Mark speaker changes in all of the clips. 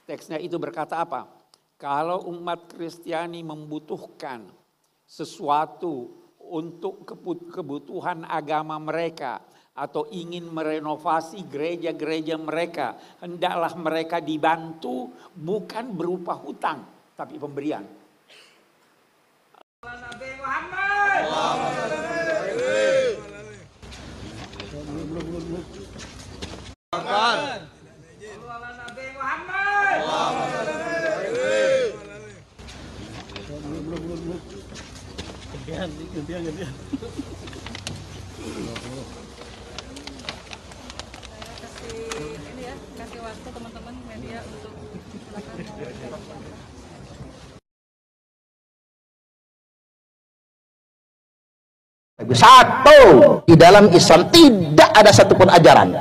Speaker 1: Teksnya itu berkata apa? Kalau umat Kristiani membutuhkan sesuatu untuk kebutuhan agama mereka atau ingin merenovasi gereja-gereja mereka, hendaklah mereka dibantu bukan berupa hutang, tapi pemberian. Nabi Muhammad. Nabi Muhammad. Gantian. Kasih waktu teman-teman media untuk
Speaker 2: satu, di dalam Islam tidak ada satupun ajaran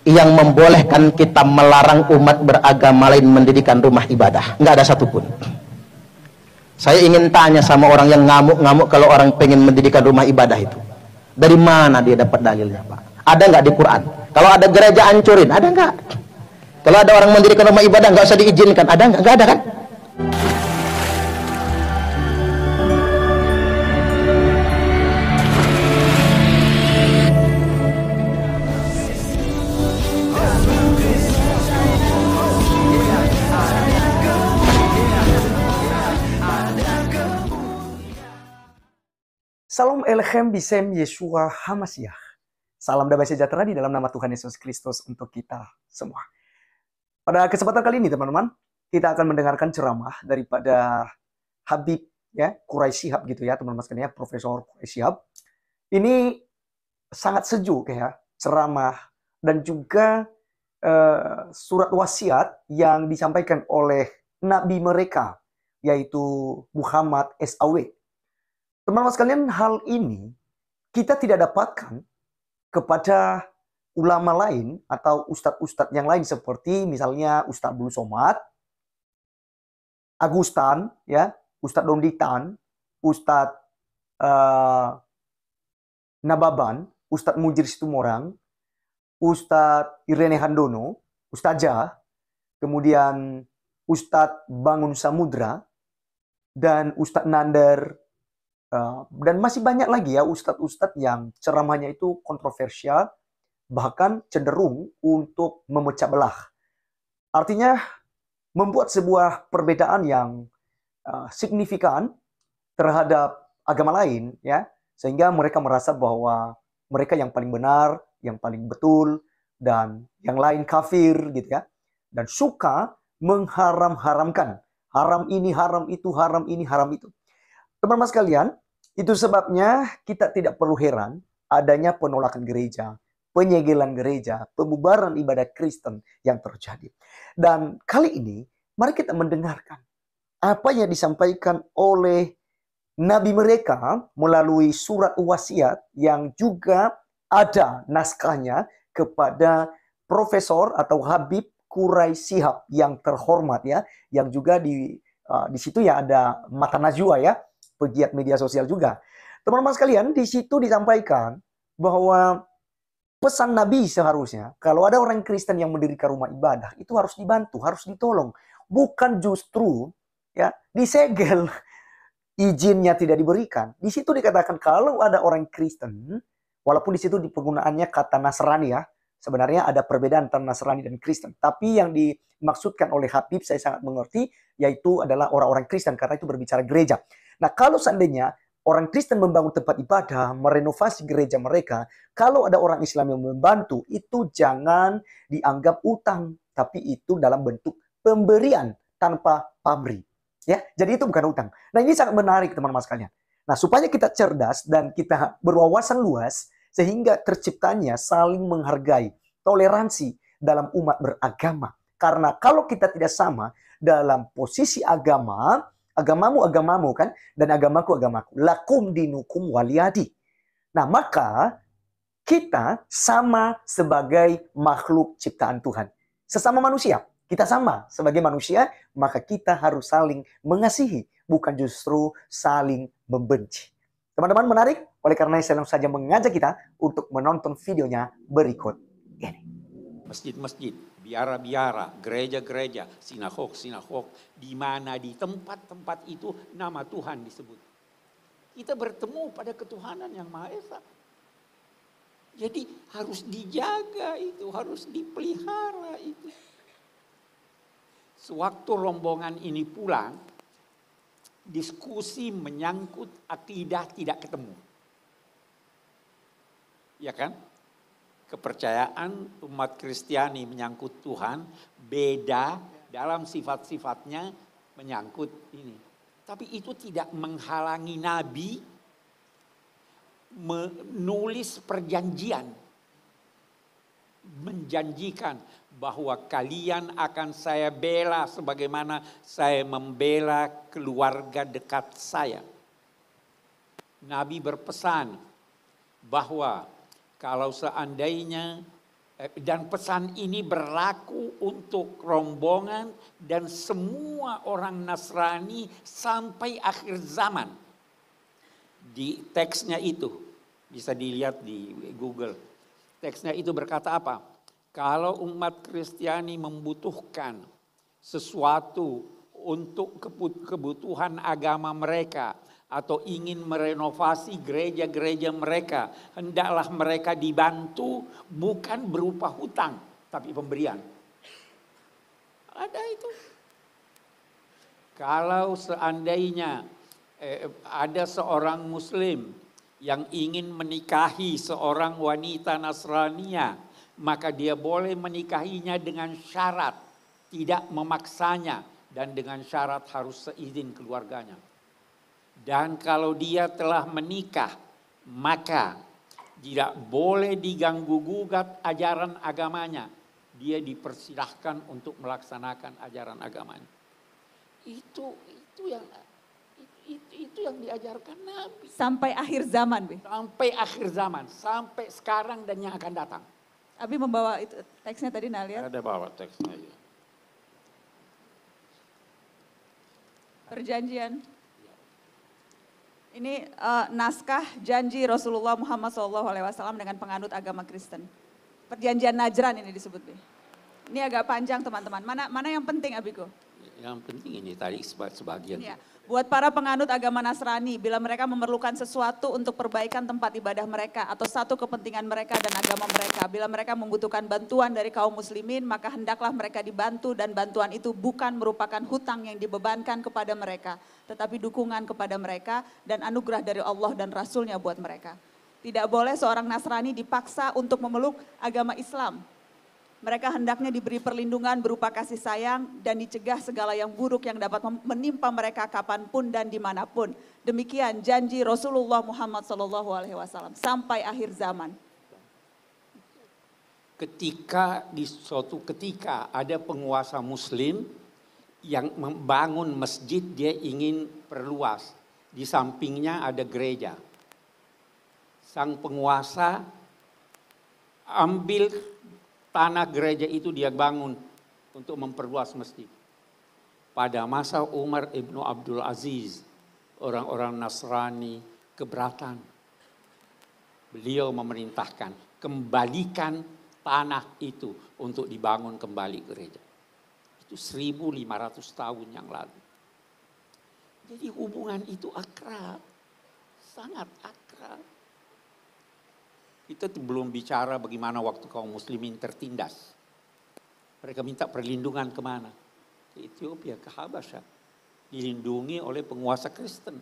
Speaker 2: yang membolehkan kita melarang umat beragama lain mendirikan rumah ibadah. Nggak ada satupun. Saya ingin tanya sama orang yang ngamuk-ngamuk kalau orang pengen mendirikan rumah ibadah itu, dari mana dia dapat dalilnya, Pak? Ada nggak di Quran? Kalau ada gereja hancurin, ada nggak? Kalau ada orang mendirikan rumah ibadah nggak usah diizinkan, ada nggak? Nggak ada kan?
Speaker 3: Salam Elechem Bisem Yeshua Hamasiah. Salam damai sejahtera di dalam nama Tuhan Yesus Kristus untuk kita semua. Pada kesempatan kali ini teman-teman, kita akan mendengarkan ceramah daripada Habib ya, Quraisy Shihab gitu ya teman-teman sekalian, Profesor Quraisy Shihab. Ini sangat sejuk ya, ceramah dan juga surat wasiat yang disampaikan oleh nabi mereka, yaitu Muhammad SAW. Teman-teman sekalian, hal ini kita tidak dapatkan kepada ulama lain atau ustadz-ustadz yang lain seperti misalnya Ustadz Abdul Somad, Agustan, ya, Ustadz Domditan, Ustadz Nababan, Ustadz Mujir Situmorang, Ustadz Irene Handono, Ustazah, kemudian Ustadz Bangun Samudra, dan Ustadz Nandar, dan masih banyak lagi ya ustadz-ustadz yang ceramahnya itu kontroversial, bahkan cenderung untuk memecah belah. Artinya membuat sebuah perbedaan yang signifikan terhadap agama lain, ya, sehingga mereka merasa bahwa mereka yang paling benar, yang paling betul, dan yang lain kafir gitu ya, dan suka mengharam-haramkan, haram ini, haram itu, haram ini, haram itu. Teman-teman sekalian, itu sebabnya kita tidak perlu heran adanya penolakan gereja, penyegelan gereja, pembubaran ibadah Kristen yang terjadi. Dan kali ini, mari kita mendengarkan apa yang disampaikan oleh nabi mereka melalui surat wasiat yang juga ada naskahnya kepada Profesor atau Habib Quraisy Shihab yang terhormat ya, yang juga di situ ya ada Mata Najwa ya, pegiat media sosial juga. Teman-teman sekalian, di situ disampaikan bahwa pesan Nabi seharusnya kalau ada orang Kristen yang mendirikan rumah ibadah itu harus dibantu, harus ditolong, bukan justru ya disegel, izinnya tidak diberikan. Di situ dikatakan kalau ada orang Kristen, walaupun di situ penggunaannya kata Nasrani ya, sebenarnya ada perbedaan antara Nasrani dan Kristen. Tapi yang dimaksudkan oleh Habib saya sangat mengerti, yaitu adalah orang-orang Kristen karena itu berbicara gereja. Nah, kalau seandainya orang Kristen membangun tempat ibadah, merenovasi gereja mereka, kalau ada orang Islam yang membantu, itu jangan dianggap utang, tapi itu dalam bentuk pemberian tanpa pamrih. Ya, jadi itu bukan utang. Nah, ini sangat menarik teman-teman sekalian. Nah, supaya kita cerdas dan kita berwawasan luas, sehingga terciptanya saling menghargai, toleransi dalam umat beragama. Karena kalau kita tidak sama dalam posisi agama, agamamu agamamu kan, dan agamaku agamaku. Lakum dinukum waliyadi. Nah, maka kita sama sebagai makhluk ciptaan Tuhan. Sesama manusia, kita sama sebagai manusia, maka kita harus saling mengasihi, bukan justru saling membenci. Teman-teman menarik? Oleh karena saya langsung saja mengajak kita untuk menonton videonya berikut ini.
Speaker 1: Masjid-masjid biara-biara, gereja-gereja, sinagog-sinagog, di mana di tempat-tempat itu nama Tuhan disebut. Kita bertemu pada ketuhanan yang Maha Esa. Jadi harus dijaga itu, harus dipelihara itu. Sewaktu rombongan ini pulang, diskusi menyangkut akidah tidak ketemu. Ya kan? Kepercayaan umat Kristiani menyangkut Tuhan beda dalam sifat-sifatnya menyangkut ini. Tapi itu tidak menghalangi Nabi menulis perjanjian. Menjanjikan bahwa kalian akan saya bela sebagaimana saya membela keluarga dekat saya. Nabi berpesan bahwa kalau seandainya, dan pesan ini berlaku untuk rombongan dan semua orang Nasrani sampai akhir zaman. Di teksnya itu, bisa dilihat di Google. Teksnya itu berkata apa? Kalau umat Kristiani membutuhkan sesuatu untuk kebutuhan agama mereka, atau ingin merenovasi gereja-gereja mereka, hendaklah mereka dibantu bukan berupa hutang, tapi pemberian. Ada itu. Kalau seandainya ada seorang Muslim yang ingin menikahi seorang wanita Nasrania, maka dia boleh menikahinya dengan syarat tidak memaksanya dan dengan syarat harus seizin keluarganya. Dan kalau dia telah menikah, maka tidak boleh diganggu-gugat ajaran agamanya. Dia dipersilahkan untuk melaksanakan ajaran agamanya. Itu yang diajarkan Nabi.
Speaker 4: Sampai akhir zaman, Bi.
Speaker 1: Sampai akhir zaman, sampai sekarang dan yang akan datang.
Speaker 4: Abi membawa itu teksnya tadi Nalia.
Speaker 1: Ada bawa teksnya ya.
Speaker 4: Perjanjian. Ini naskah janji Rasulullah Muhammad SAW dengan penganut agama Kristen. Perjanjian Najran ini disebut. Ini agak panjang teman-teman. Mana yang penting Abigo?
Speaker 1: Yang penting ini tadi sebagian.
Speaker 4: Ya. Buat para penganut agama Nasrani, bila mereka memerlukan sesuatu untuk perbaikan tempat ibadah mereka atau satu kepentingan mereka dan agama mereka, bila mereka membutuhkan bantuan dari kaum muslimin, maka hendaklah mereka dibantu dan bantuan itu bukan merupakan hutang yang dibebankan kepada mereka, tetapi dukungan kepada mereka dan anugerah dari Allah dan Rasulnya buat mereka. Tidak boleh seorang Nasrani dipaksa untuk memeluk agama Islam. Mereka hendaknya diberi perlindungan berupa kasih sayang dan dicegah segala yang buruk yang dapat menimpa mereka kapanpun dan dimanapun. Demikian janji Rasulullah Muhammad SAW sampai akhir zaman.
Speaker 1: Di suatu ketika ada penguasa Muslim yang membangun masjid, dia ingin perluas. Di sampingnya ada gereja. Sang penguasa ambil tanah gereja itu dia bangun untuk memperluas masjid. Pada masa Umar ibnu Abdul Aziz, orang-orang Nasrani keberatan. Beliau memerintahkan, kembalikan tanah itu untuk dibangun kembali gereja. Itu 1500 tahun yang lalu. Jadi hubungan itu akrab, sangat akrab. Kita belum bicara bagaimana waktu kaum muslimin tertindas. Mereka minta perlindungan kemana? Ke Ethiopia, ke Habasyah. Dilindungi oleh penguasa Kristen.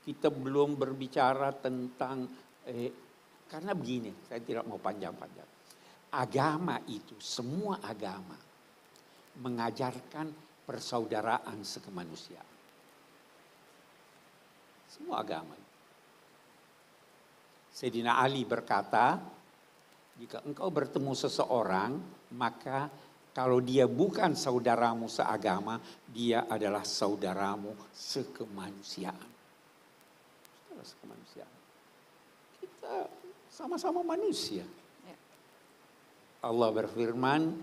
Speaker 1: Kita belum berbicara tentang, karena begini, saya tidak mau panjang-panjang. Agama itu, semua agama mengajarkan persaudaraan sekemanusiaan. Semua agama. Sayyidina Ali berkata, jika engkau bertemu seseorang, maka kalau dia bukan saudaramu seagama, dia adalah saudaramu sekemanusiaan. Kita sama-sama manusia. Allah berfirman,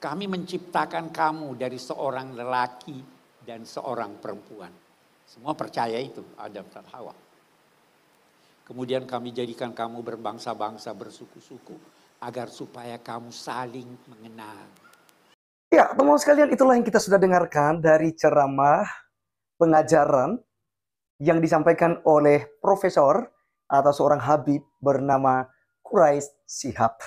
Speaker 1: kami menciptakan kamu dari seorang lelaki dan seorang perempuan. Semua percaya itu, Adam dan Hawa. Kemudian kami jadikan kamu berbangsa-bangsa, bersuku-suku, agar supaya kamu saling mengenal.
Speaker 3: Ya, teman-teman sekalian, itulah yang kita sudah dengarkan dari ceramah pengajaran yang disampaikan oleh profesor atau seorang habib bernama Quraish Shihab.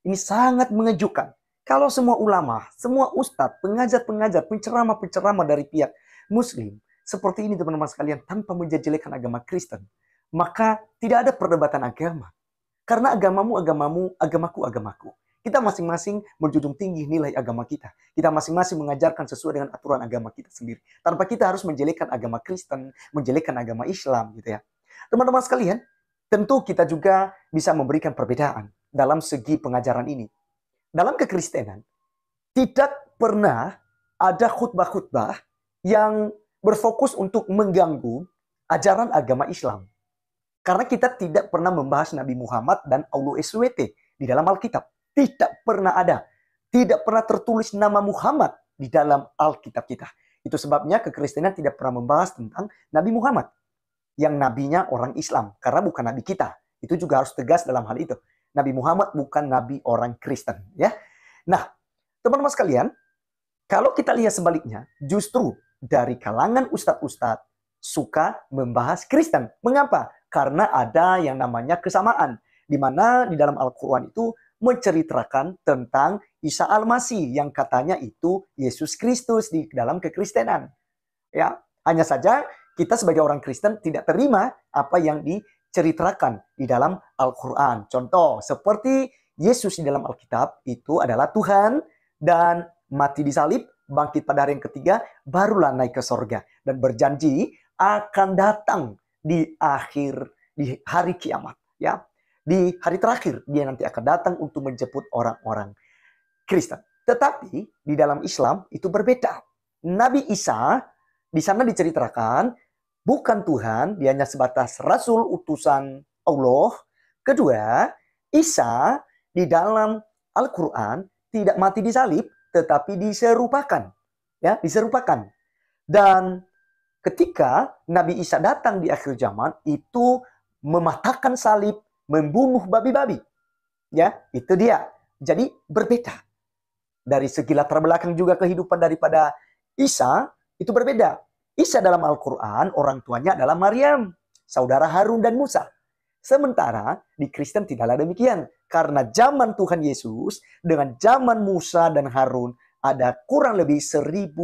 Speaker 3: Ini sangat mengejutkan. Kalau semua ulama, semua ustadz, pengajar-pengajar, penceramah-penceramah dari pihak muslim seperti ini teman-teman sekalian tanpa menjelekkan agama Kristen, maka tidak ada perdebatan agama. Karena agamamu agamamu, agamaku agamaku. Kita masing-masing menjunjung tinggi nilai agama kita. Kita masing-masing mengajarkan sesuai dengan aturan agama kita sendiri. Tanpa kita harus menjelekkan agama Kristen, menjelekkan agama Islam gitu ya. Teman-teman sekalian, tentu kita juga bisa memberikan perbedaan dalam segi pengajaran ini. Dalam kekristenan, tidak pernah ada khutbah-khutbah yang berfokus untuk mengganggu ajaran agama Islam. Karena kita tidak pernah membahas Nabi Muhammad dan Aulu SWT di dalam Alkitab. Tidak pernah ada. Tidak pernah tertulis nama Muhammad di dalam Alkitab kita. Itu sebabnya kekristenan tidak pernah membahas tentang Nabi Muhammad. Yang nabinya orang Islam. Karena bukan nabi kita. Itu juga harus tegas dalam hal itu. Nabi Muhammad bukan nabi orang Kristen. Ya. Nah, teman-teman sekalian, kalau kita lihat sebaliknya, justru dari kalangan ustadz-ustadz suka membahas Kristen. Mengapa? Karena ada yang namanya kesamaan. Di mana di dalam Al-Quran itu menceritakan tentang Isa Al-Masih yang katanya itu Yesus Kristus di dalam kekristenan. Ya, hanya saja kita sebagai orang Kristen tidak terima apa yang diceritakan di dalam Al-Quran. Contoh, seperti Yesus di dalam Alkitab itu adalah Tuhan dan mati di salib, bangkit pada hari yang ketiga, barulah naik ke sorga. Dan berjanji akan datang di hari kiamat. Ya, di hari terakhir dia nanti akan datang untuk menjemput orang-orang Kristen. Tetapi di dalam Islam itu berbeda. Nabi Isa di sana diceritakan bukan Tuhan, dia hanya sebatas rasul utusan Allah. Kedua, Isa di dalam Al-Quran tidak mati di salib, tetapi diserupakan. Ya, diserupakan. Dan ketika Nabi Isa datang di akhir zaman, itu mematahkan salib, membunuh babi-babi. Ya, itu dia. Jadi berbeda. Dari segi latar belakang juga kehidupan daripada Isa itu berbeda. Isa dalam Al-Quran, orang tuanya adalah Maryam, saudara Harun dan Musa. Sementara di Kristen tidaklah demikian. Karena zaman Tuhan Yesus dengan zaman Musa dan Harun ada kurang lebih 1.500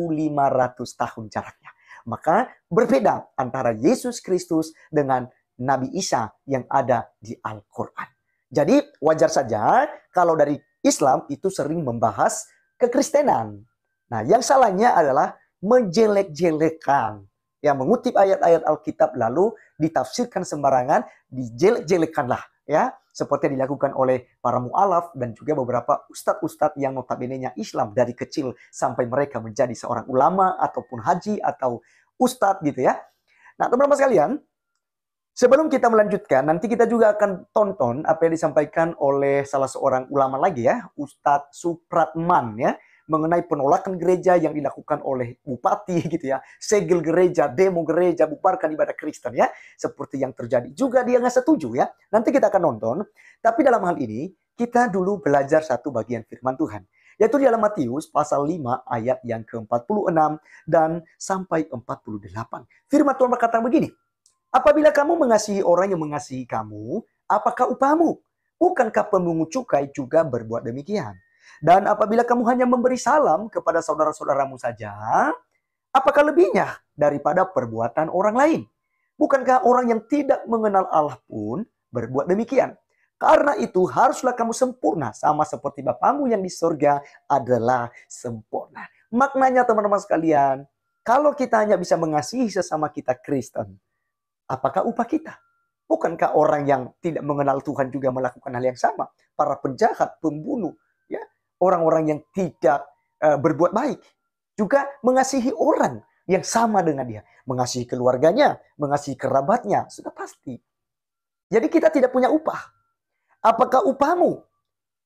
Speaker 3: tahun jaraknya. Maka berbeda antara Yesus Kristus dengan Nabi Isa yang ada di Al-Quran. Jadi wajar saja kalau dari Islam itu sering membahas kekristenan. Nah, yang salahnya adalah menjelek-jelekan. Yang mengutip ayat-ayat Alkitab lalu ditafsirkan sembarangan, dijelek-jelekanlah. Ya, seperti yang dilakukan oleh para mu'alaf dan juga beberapa ustadz-ustadz yang notabene-nya Islam dari kecil sampai mereka menjadi seorang ulama ataupun haji atau ustadz gitu ya. Nah, teman-teman sekalian, sebelum kita melanjutkan, nanti kita juga akan tonton apa yang disampaikan oleh salah seorang ulama lagi ya, Ustadz Supratman ya, mengenai penolakan gereja yang dilakukan oleh bupati gitu ya, segel gereja, demo gereja, bubarkan ibadah Kristen ya, seperti yang terjadi. Juga dia nggak setuju ya. Nanti kita akan nonton. Tapi dalam hal ini kita dulu belajar satu bagian firman Tuhan, yaitu di dalam Matius pasal 5 ayat yang ke-46 dan sampai 48. Firman Tuhan berkata begini. Apabila kamu mengasihi orang yang mengasihi kamu, apakah upahmu? Bukankah pemungut cukai juga berbuat demikian? Dan apabila kamu hanya memberi salam kepada saudara-saudaramu saja, apakah lebihnya daripada perbuatan orang lain? Bukankah orang yang tidak mengenal Allah pun berbuat demikian? Karena itu haruslah kamu sempurna, sama seperti Bapamu yang di surga adalah sempurna. Maknanya teman-teman sekalian, kalau kita hanya bisa mengasihi sesama kita Kristen, apakah upah kita? Bukankah orang yang tidak mengenal Tuhan juga melakukan hal yang sama? Para penjahat, pembunuh, ya, orang-orang yang tidak berbuat baik juga mengasihi orang yang sama dengan dia, mengasihi keluarganya, mengasihi kerabatnya, sudah pasti. Jadi kita tidak punya upah. Apakah upahmu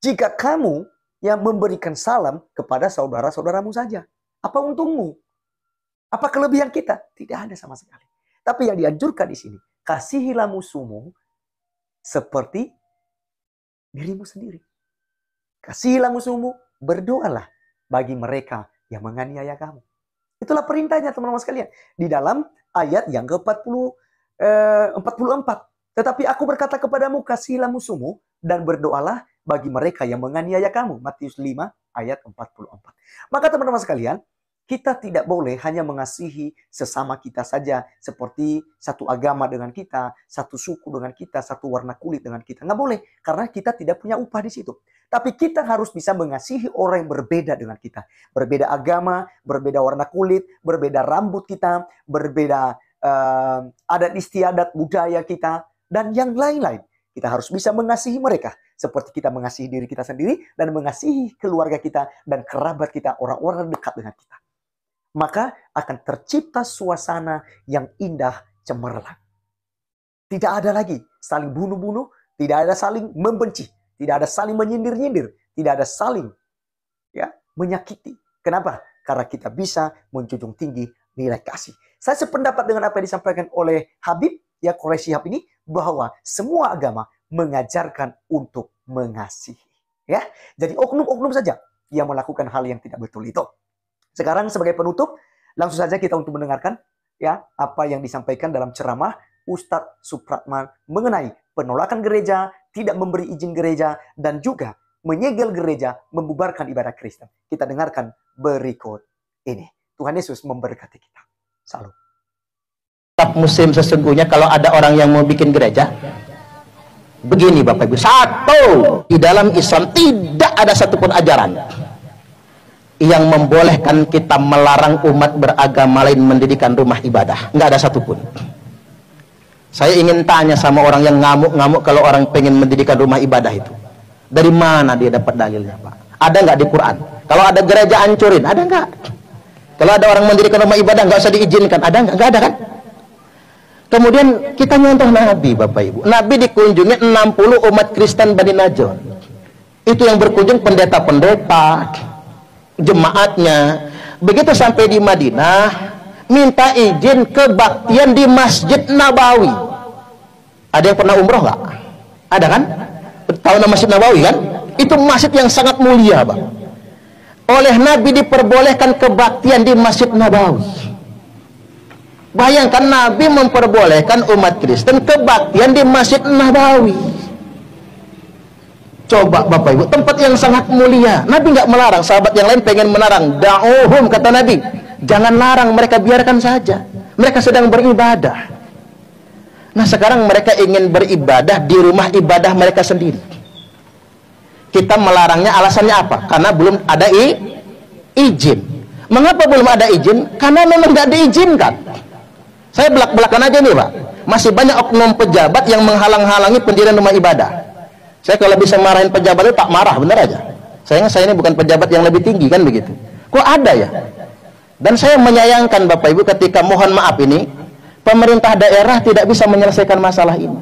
Speaker 3: jika kamu yang memberikan salam kepada saudara-saudaramu saja? Apa untungmu? Apa kelebihan kita? Tidak ada sama sekali. Tapi yang dianjurkan di sini, kasihilah musuhmu seperti dirimu sendiri. Kasihilah musuhmu, berdoalah bagi mereka yang menganiaya kamu. Itulah perintahnya teman-teman sekalian. Di dalam ayat yang ke-44. Tetapi aku berkata kepadamu, kasihilah musuhmu dan berdoalah bagi mereka yang menganiaya kamu. Matius 5 ayat 44. Maka teman-teman sekalian, kita tidak boleh hanya mengasihi sesama kita saja seperti satu agama dengan kita, satu suku dengan kita, satu warna kulit dengan kita. Nggak boleh, karena kita tidak punya upah di situ. Tapi kita harus bisa mengasihi orang yang berbeda dengan kita. Berbeda agama, berbeda warna kulit, berbeda rambut kita, berbeda adat istiadat budaya kita, dan yang lain-lain. Kita harus bisa mengasihi mereka seperti kita mengasihi diri kita sendiri dan mengasihi keluarga kita dan kerabat kita, orang-orang dekat dengan kita. Maka akan tercipta suasana yang indah cemerlang. Tidak ada lagi saling bunuh-bunuh, tidak ada saling membenci, tidak ada saling menyindir-nyindir, tidak ada saling menyakiti. Kenapa? Karena kita bisa menjunjung tinggi nilai kasih. Saya sependapat dengan apa yang disampaikan oleh Habib, Quraisy Shihab ini, bahwa semua agama mengajarkan untuk mengasihi. Jadi oknum-oknum saja yang melakukan hal yang tidak betul itu. Sekarang sebagai penutup, langsung saja kita untuk mendengarkan apa yang disampaikan dalam ceramah Ustadz Supratman mengenai penolakan gereja, tidak memberi izin gereja, dan juga menyegel gereja, membubarkan ibadah Kristen. Kita dengarkan berikut ini. Tuhan Yesus memberkati kita. Salam.
Speaker 2: Musim sesungguhnya kalau ada orang yang mau bikin gereja, begini Bapak Ibu. Satu, di dalam Islam tidak ada satupun ajaran yang membolehkan kita melarang umat beragama lain mendirikan rumah ibadah. Nggak ada satupun. Saya ingin tanya sama orang yang ngamuk-ngamuk kalau orang pengen mendirikan rumah ibadah itu. Dari mana dia dapat dalilnya, Pak? Ada nggak di Quran? Kalau ada gereja hancurin, ada nggak? Kalau ada orang mendirikan rumah ibadah nggak usah diizinkan, ada nggak? Nggak ada kan? Kemudian kita nyontoh Nabi, Bapak Ibu. Nabi dikunjungi 60 umat Kristen Bani Najjar. Itu yang berkunjung pendeta-pendeta, jemaatnya. Begitu sampai di Madinah, minta izin kebaktian di Masjid Nabawi. Ada yang pernah umroh nggak? Ada kan? Tahu nama Masjid Nabawi kan? Itu masjid yang sangat mulia, Bang. Oleh Nabi diperbolehkan kebaktian di Masjid Nabawi. Bayangkan Nabi memperbolehkan umat Kristen kebaktian di Masjid Nabawi. Coba Bapak Ibu, tempat yang sangat mulia. Nabi nggak melarang, sahabat yang lain pengen melarang. Da'uhum, kata Nabi. Jangan larang, mereka biarkan saja. Mereka sedang beribadah. Nah sekarang mereka ingin beribadah di rumah ibadah mereka sendiri. Kita melarangnya alasannya apa? Karena belum ada izin. Mengapa belum ada izin? Karena memang nggak diizinkan. Saya belak-belakan aja nih Pak. Masih banyak oknum pejabat yang menghalang-halangi pendirian rumah ibadah. Saya kalau bisa marahin pejabat itu tak marah, bener aja. Sayangnya saya ini bukan pejabat yang lebih tinggi kan begitu. Kok ada ya? Dan saya menyayangkan Bapak Ibu ketika mohon maaf ini pemerintah daerah tidak bisa menyelesaikan masalah ini.